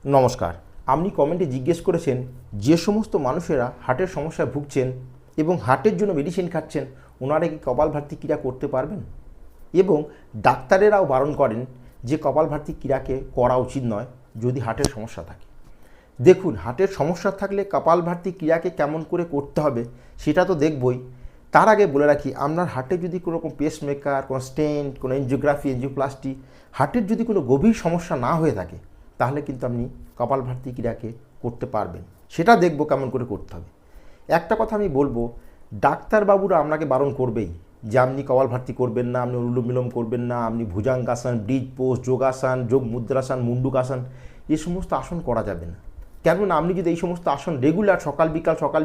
নমস্কার। আপনি কমেন্টে জিজ্ঞেস করেছেন যে সমস্ত মানুষেরা হার্টের সমস্যায় ভুগছেন এবং হার্টের জন্য মেডিসিন খাচ্ছেন ওনারা কি কপালভাতি ক্রিয়া করতে পারবেন, এবং ডাক্তারেরাও বারণ করেন যে কপালভাতি ক্রিয়াকে করা উচিত নয় যদি হার্টের সমস্যা থাকে। দেখুন, হার্টের সমস্যা থাকলে কপালভাতি ক্রিয়াকে কেমন করে করতে হবে সেটা তো দেখবই। তার আগে বলে রাখি, আপনার হার্টে যদি কোনো রকম পেসমেকার, কোনো স্টেন্ট, কোনো এনজিওগ্রাফি, এনজিওপ্লাস্টি, হার্টের যদি কোনো গভীর সমস্যা না হয়ে থাকে তাহলে কিন্তু আপনি কপালভাতি ক্রিয়াকে করতে পারবেন। সেটা দেখব কেমন করে করতে হবে। একটা কথা আমি বলবো, ডাক্তারবাবুরা আপনাকে বারণ করবেই যে আপনি কপালভাতি করবেন না, আপনি অনুলোম বিলোম করবেন না, আপনি ভুজাঙ্গাসন, ব্রিজ পোস্ট, যোগাসন, যোগ মুদ্রাসন, মুন্ডুকাসন এই সমস্ত আসন করা যাবে না। কেননা আপনি যদি এই সমস্ত আসন রেগুলার সকাল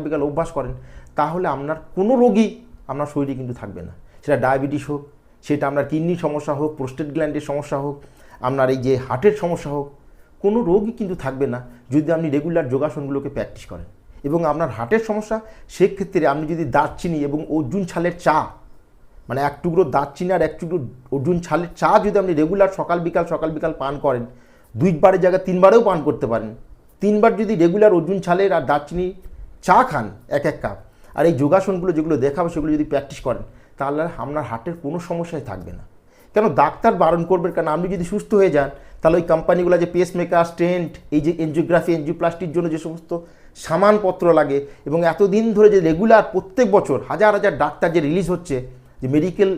বিকাল অভ্যাস করেন তাহলে আপনার কোনো রোগই আপনার শরীরে কিন্তু থাকবে না। সেটা ডায়াবেটিস হোক, সেটা আপনার কিডনির সমস্যা হোক, প্রোস্টেট গ্ল্যান্ডের সমস্যা হোক, আপনার এই যে হার্টের সমস্যা হোক, কোনো রোগই কিন্তু থাকবে না যদি আপনি রেগুলার যোগাসনগুলোকে প্র্যাকটিস করেন। এবং আপনার হার্টের সমস্যা, সেক্ষেত্রে আপনি যদি দারচিনি এবং অর্জুন ছালের চা, মানে এক টুকরো দারচিনি আর এক টুকরো অর্জুন ছালের চা যদি আপনি রেগুলার সকাল বিকাল পান করেন, 2বারের জায়গায় 3বারেও পান করতে পারেন। 3বার যদি রেগুলার অর্জুন ছালের আর দারচিনি চা খান এক কাপ, আর এই যোগাসনগুলো যেগুলো দেখাবো সেগুলো যদি প্র্যাকটিস করেন তাহলে আপনার হার্টের কোনো সমস্যাই থাকবে না। কেন ডাক্তার বারণ করবে? কারণ আপনি যদি সুস্থ হয়ে যান তাহলে ওই কোম্পানিগুলো যে পেসমেকার, স্টেন্ট, এই যে এনজিওগ্রাফি, এনজিওপ্লাস্টির জন্য যে সমস্ত সামানপত্র লাগে, এবং এতদিন ধরে যে রেগুলার প্রত্যেক বছর হাজার হাজার ডাক্তার যে রিলিজ হচ্ছে যে মেডিকেল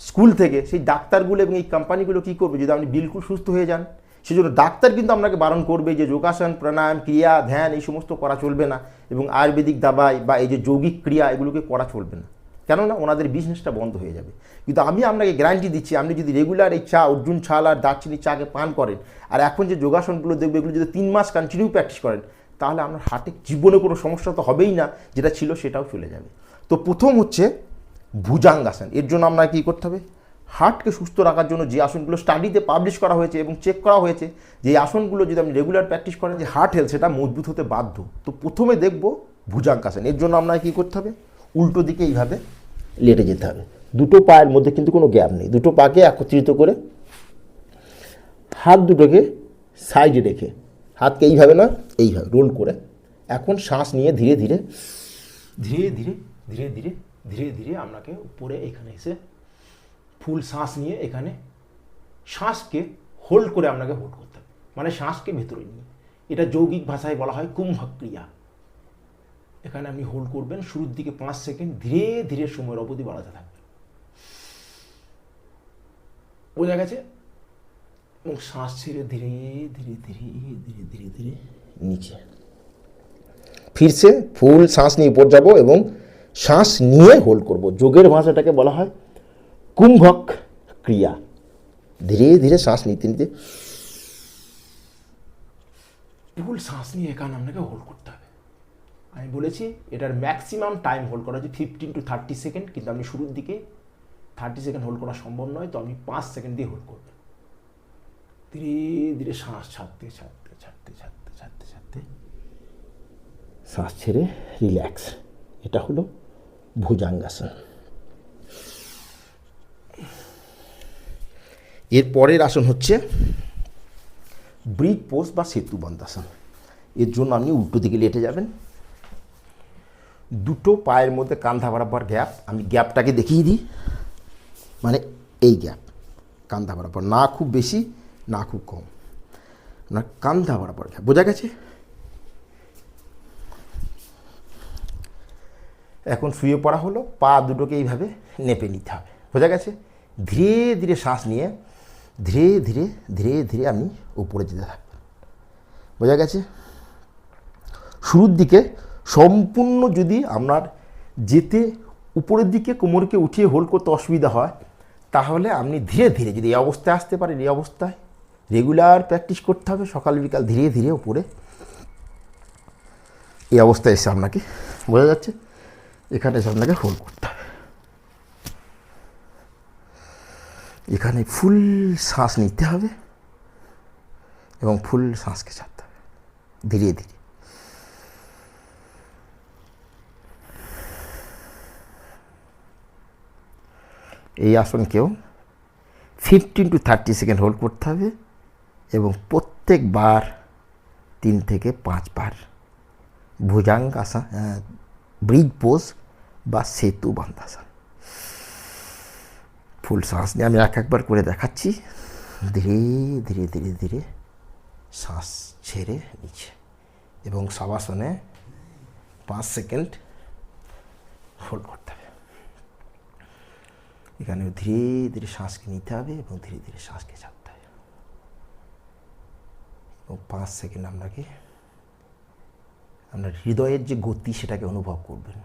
স্কুল থেকে, সেই ডাক্তারগুলো এবং এই কোম্পানিগুলো কী করবে যদি আপনি বিলকুল সুস্থ হয়ে যান? সেজন্য ডাক্তার কিন্তু আপনাকে বারণ করবে যে যোগাসন, প্রাণায়াম, ক্রিয়া, ধ্যান এই সমস্ত করা চলবে না, এবং আয়ুর্বেদিক দাবাই বা এই যে যৌগিক ক্রিয়া এগুলোকে করা চলবে না, কেননা ওনাদের বিজনেসটা বন্ধ হয়ে যাবে। কিন্তু আমি আপনাকে গ্যারান্টি দিচ্ছি, আপনি যদি রেগুলার এই চা, অর্জুন ছাল আর দারচিনি চাকে পান করেন, আর এখন যে যোগাসনগুলো দেখবে এগুলো যদি 3 মাস কন্টিনিউ প্র্যাকটিস করেন, তাহলে আপনার হার্টে জীবনে কোনো সমস্যা তো হবেই না, যেটা ছিল সেটাও চলে যাবে। তো প্রথম হচ্ছে ভুজাঙ্গাসন। এর জন্য আপনাকে কী করতে হবে? হার্টকে সুস্থ রাখার জন্য যে আসনগুলো স্টাডিতে পাবলিশ করা হয়েছে এবং চেক করা হয়েছে, যে আসনগুলো যদি আপনি রেগুলার প্র্যাকটিস করেন, যে হার্ট হেলথ সেটা মজবুত হতে বাধ্য। তো প্রথমে দেখব ভুজাঙ্গাসন। এর জন্য আপনাকে কী করতে হবে? উল্টো দিকে এইভাবে লেটে যেতে হবে। দুটো পায়ের মধ্যে কিন্তু কোনো গ্যাপ নেই, দুটো পাকে একত্রিত করে হাত দুটোকে সাইডে রেখে, হাতকে এইভাবে না এইভাবে রোল করে এখন শ্বাস নিয়ে ধীরে ধীরে ধীরে ধীরে ধীরে ধীরে ধীরে ধীরে আপনাকে উপরে এখানে এসে ফুল শ্বাস নিয়ে এখানে শ্বাসকে হোল্ড করে আপনাকে হোল্ড করতে হবে, মানে শ্বাসকে ভেতরে নিয়ে। এটা যৌগিক ভাষায় বলা হয় কুম্ভক ক্রিয়া। এখানে আপনি হোল্ড করবেন, শুরুর দিকে 5 সেকেন্ড, ধীরে ধীরে সময়ের অবধি বাড়াতে থাকবেন। বোঝা গেছে? এবং শ্বাস ছেড়ে ধীরে ধীরে ধীরে ধীরে ধীরে ধীরে নিচে, ফিরছে ফুল শ্বাস নিয়ে উপর যাব এবং শ্বাস নিয়ে হোল্ড করব। যোগের ভাষাটাকে বলা হয় কুম্ভক ক্রিয়া। ধীরে ধীরে শ্বাস নিতে নিতে ফুল শ্বাস নিয়ে এখানে আপনাকে হোল্ড করতে হবে। আমি বলেছি এটার ম্যাক্সিমাম টাইম হোল্ড করা হচ্ছে 15 to 30 সেকেন্ড, কিন্তু আপনি শুরুর দিকে 30 সেকেন্ড হোল্ড করা সম্ভব নয়, তো আপনি 5 সেকেন্ড দিয়ে হোল্ড করবেন। ধীরে ধীরে শ্বাস ছাড়তে ছাড়তে ছাড়তে ছাড়তে ছাড়তে ছাড়তে শ্বাস ছেড়ে রিল্যাক্স। এটা হলো ভুজাঙ্গাসন। এর পরের আসন হচ্ছে ব্রিজ পোস্ট বা সেতু বন্ধাসন। এর জন্য আপনি উল্টো দিকে লেটে যাবেন, দুটো পায়ের মধ্যে কাঁধা বরাবর গ্যাপ। আমি গ্যাপটাকে দেখিয়ে দিই, মানে এই গ্যাপ কাঁধা বরাবর, না খুব বেশি না খুব কম, আপনার কাঁধা বরাবর গ্যাপ। বোঝা গেছে? এখন শুয়ে পড়া হলো, পা দুটোকে এইভাবে নেপে নিতে হবে। বোঝা গেছে? ধীরে ধীরে শ্বাস নিয়ে ধীরে ধীরে ধীরে ধীরে আপনি উপরে যেতে থাকবেন। বোঝা গেছে? শুরুর দিকে সম্পূর্ণ যদি আপনার যেতে উপরের দিকে কোমরকে উঠিয়ে হোল্ড করতে অসুবিধা হয়, তাহলে আপনি ধীরে ধীরে যদি এই অবস্থায় আসতে পারেন, এই অবস্থায় রেগুলার প্র্যাকটিস করতে হবে, সকাল বিকাল ধীরে ধীরে উপরে এই অবস্থায় এসে আপনাকে, বোঝা যাচ্ছে, এখানে এসে আপনাকে হোল্ড করতে হবে। এখানে ফুল শ্বাস নিতে হবে এবং ফুল শ্বাসকে ছাড়তে হবে ধীরে ধীরে। এই আসনকেও 15 to 30 সেকেন্ড হোল্ড করতে হবে এবং প্রত্যেকবার 3 থেকে 5 বার ভুজাঙ্গাসন, ব্রিজ পোজ বা সেতু বন্ধাসন। ফুল শ্বাস নিয়ে আমি একবার করে দেখাচ্ছি। ধীরে ধীরে ধীরে ধীরে শ্বাস ছেড়ে নিচ্ছে এবং শবাসনে 5 সেকেন্ড হোল্ড করতে হবে। এখানে ধীরে ধীরে শ্বাসকে নিতে হবে এবং ধীরে ধীরে শ্বাসকে ছাড়তে হবে এবং 5 সেকেন্ড আপনার হৃদয়ের যে গতি সেটাকে অনুভব করবেন।